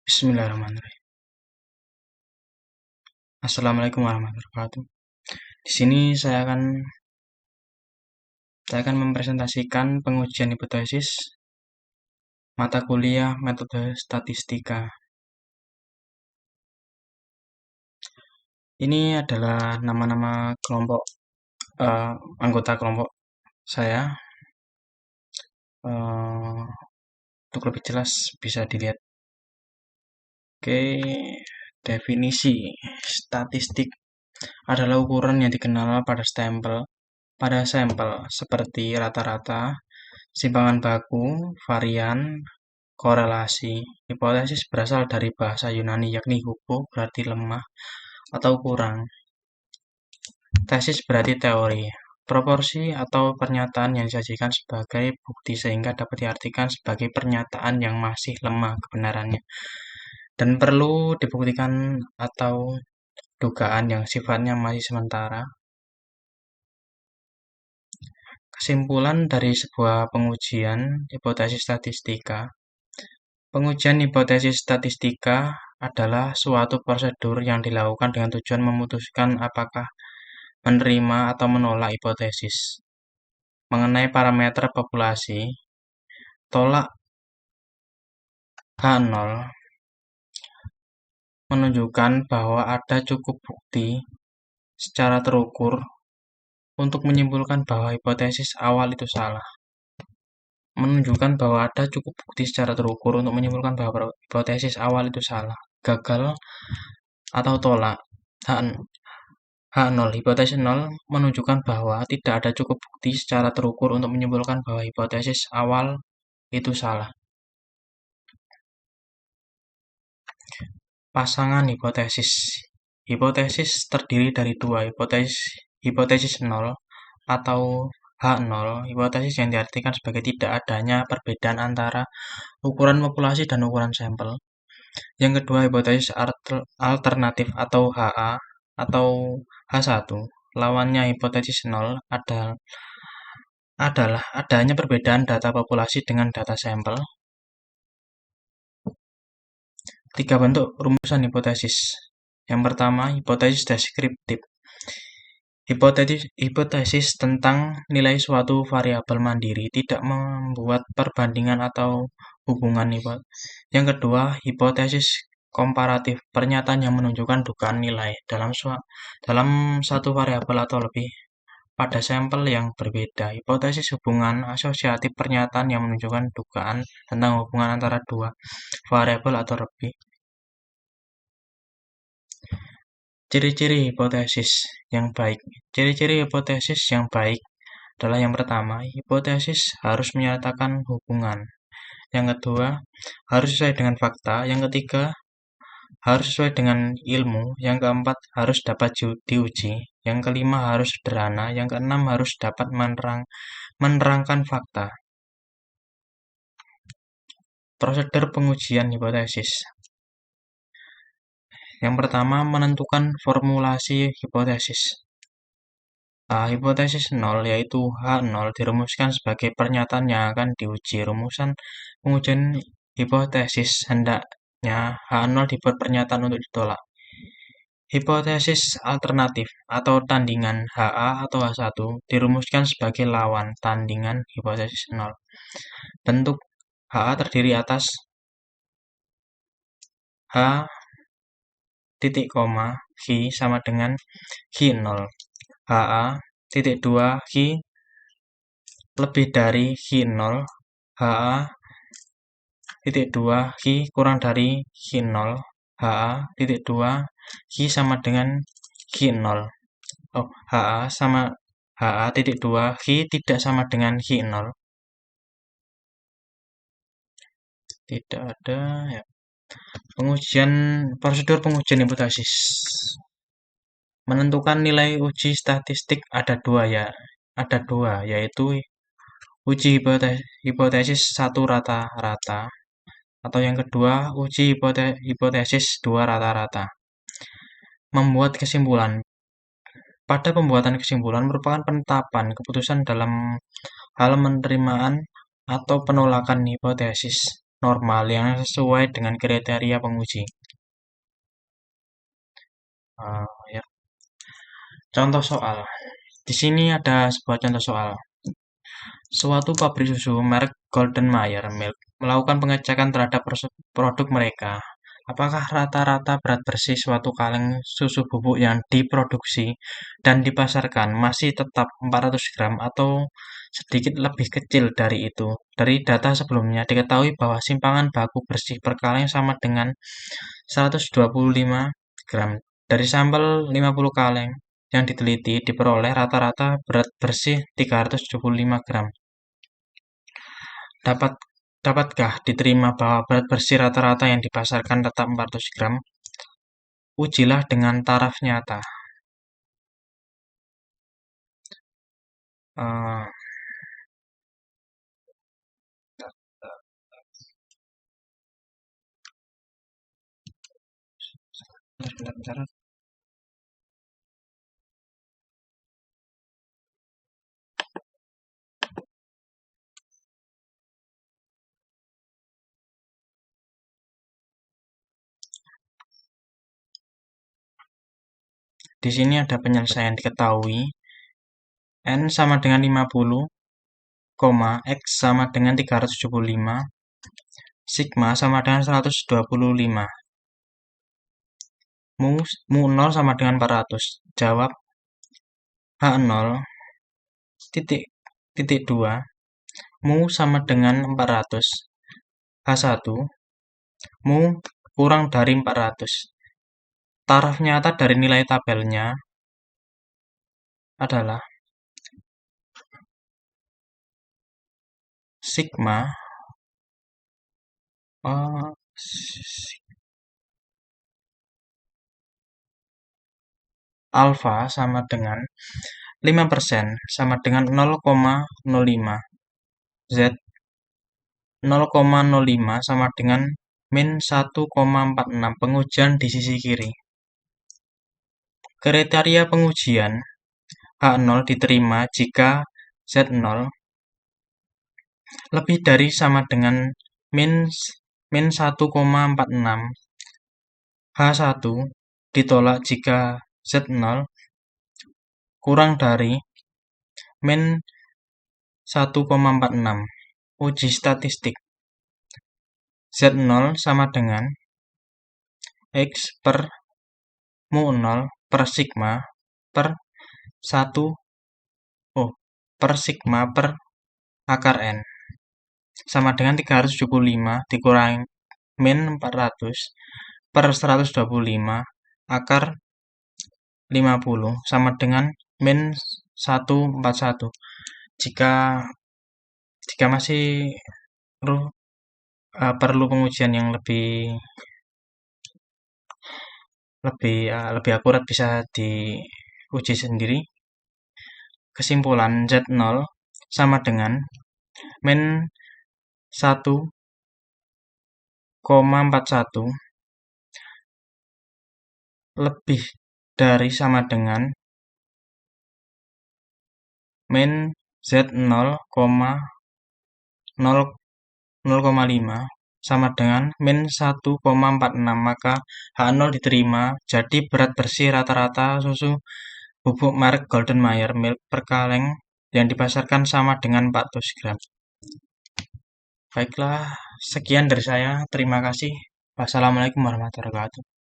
Bismillahirrahmanirrahim. Assalamualaikum warahmatullahi wabarakatuh. Di sini saya akan mempresentasikan pengujian hipotesis mata kuliah metode statistika. Ini adalah nama-nama kelompok anggota kelompok saya. Untuk lebih jelas bisa dilihat. Oke, definisi statistik adalah ukuran yang dikenal pada sampel seperti rata-rata, simpangan baku, varian, korelasi. Hipotesis berasal dari bahasa Yunani yakni hupo berarti lemah atau kurang. Tesis berarti teori. Proporsi atau pernyataan yang disajikan sebagai bukti sehingga dapat diartikan sebagai pernyataan yang masih lemah kebenarannya dan perlu dibuktikan atau dugaan yang sifatnya masih sementara. Kesimpulan dari sebuah pengujian hipotesis statistika. Pengujian hipotesis statistika adalah suatu prosedur yang dilakukan dengan tujuan memutuskan apakah menerima atau menolak hipotesis mengenai parameter populasi. Tolak H0 menunjukkan bahwa ada cukup bukti secara terukur untuk menyimpulkan bahwa hipotesis awal itu salah. Menunjukkan bahwa ada cukup bukti secara terukur untuk menyimpulkan bahwa hipotesis awal itu salah. Gagal atau tolak H0, hipotesis 0 menunjukkan bahwa tidak ada cukup bukti secara terukur untuk menyimpulkan bahwa hipotesis awal itu salah. Pasangan hipotesis. Hipotesis terdiri dari dua hipotesis 0 atau H0, hipotesis yang diartikan sebagai tidak adanya perbedaan antara ukuran populasi dan ukuran sampel. Yang kedua, hipotesis alternatif atau HA atau H1. Lawannya hipotesis 0 adalah adanya perbedaan data populasi dengan data sampel. Tiga bentuk rumusan hipotesis. Yang pertama, hipotesis deskriptif. Hipotesis tentang nilai suatu variabel mandiri tidak membuat perbandingan atau hubungan. Yang kedua, hipotesis komparatif. Pernyataan yang menunjukkan dugaan nilai dalam satu variabel atau lebih pada sampel yang berbeda. Hipotesis hubungan asosiatif. Pernyataan yang menunjukkan dugaan tentang hubungan antara dua variabel atau lebih. Ciri-ciri hipotesis yang baik. Ciri-ciri hipotesis yang baik adalah yang pertama, hipotesis harus menyatakan hubungan. Yang kedua, harus sesuai dengan fakta. Yang ketiga, harus sesuai dengan ilmu. Yang keempat, harus dapat diuji. Yang kelima, harus sederhana. Yang keenam, harus dapat menerangkan fakta. Prosedur pengujian hipotesis. Yang pertama, menentukan formulasi hipotesis. Hipotesis 0 yaitu H0 dirumuskan sebagai pernyataan yang akan diuji. Rumusan pengujian hipotesis hendaknya H0 dibuat pernyataan untuk ditolak. Hipotesis alternatif atau tandingan HA atau H1 dirumuskan sebagai lawan tandingan hipotesis 0. Bentuk HA terdiri atas H titik koma Q sama dengan Q0. HA titik 2 Q lebih dari Q0. HA titik 2 Q kurang dari Q0. HA titik 2 Q sama dengan Q0. HA titik 2 Q tidak sama dengan Q0. Tidak ada ya. Prosedur pengujian hipotesis. Menentukan nilai uji statistik ada dua, yaitu uji hipotesis satu rata-rata atau yang kedua uji hipotesis dua rata-rata. Membuat kesimpulan. Pada pembuatan kesimpulan merupakan penetapan keputusan dalam hal penerimaan atau penolakan hipotesis. normal yang sesuai dengan kriteria penguji. Ya. Contoh soal. Di sini ada sebuah contoh soal. Suatu pabrik susu merek Golden Mayer Milk melakukan pengecekan terhadap produk mereka. Apakah rata-rata berat bersih suatu kaleng susu bubuk yang diproduksi dan dipasarkan masih tetap 400 gram atau sedikit lebih kecil dari itu? Dari data sebelumnya diketahui bahwa simpangan baku bersih per kaleng sama dengan 125 gram. Dari sampel 50 kaleng yang diteliti diperoleh rata-rata berat bersih 375 gram. Dapatkah diterima bahwa berat bersih rata-rata yang dipasarkan tetap 400 gram? Ujilah dengan taraf nyata. Bentar. Di sini ada penyelesaian diketahui N sama dengan 50, X sama dengan 375, Sigma sama dengan 125. Mu 0 sama dengan 400. Jawab H0 titik 2 mu sama dengan 400. H1 mu kurang dari 400. Taraf nyata dari nilai tabelnya adalah Sigma alfa sama dengan 5% sama dengan 0,05. Z 0,05 sama dengan min 1,46. Pengujian di sisi kiri. Kriteria pengujian H0 diterima jika Z0 lebih dari sama dengan min 1,46. H1 ditolak jika Z0 kurang dari min 1,46. Uji statistik. Z0 sama dengan X per mu 0 per sigma per 1 per sigma per akar N sama dengan 375 dikurangi min 400 per 125 akar 50 sama dengan min 141. Jika masih perlu pengujian yang lebih akurat bisa diuji sendiri. Kesimpulan Z0 sama dengan min 1,41 lebih dari sama dengan min Z0, 0,5 sama dengan min 1,46, maka H0 diterima. Jadi berat bersih rata-rata susu bubuk merek Golden Mayer Milk per kaleng yang dipasarkan sama dengan 400 gram. Baiklah, sekian dari saya. Terima kasih. Wassalamualaikum warahmatullahi wabarakatuh.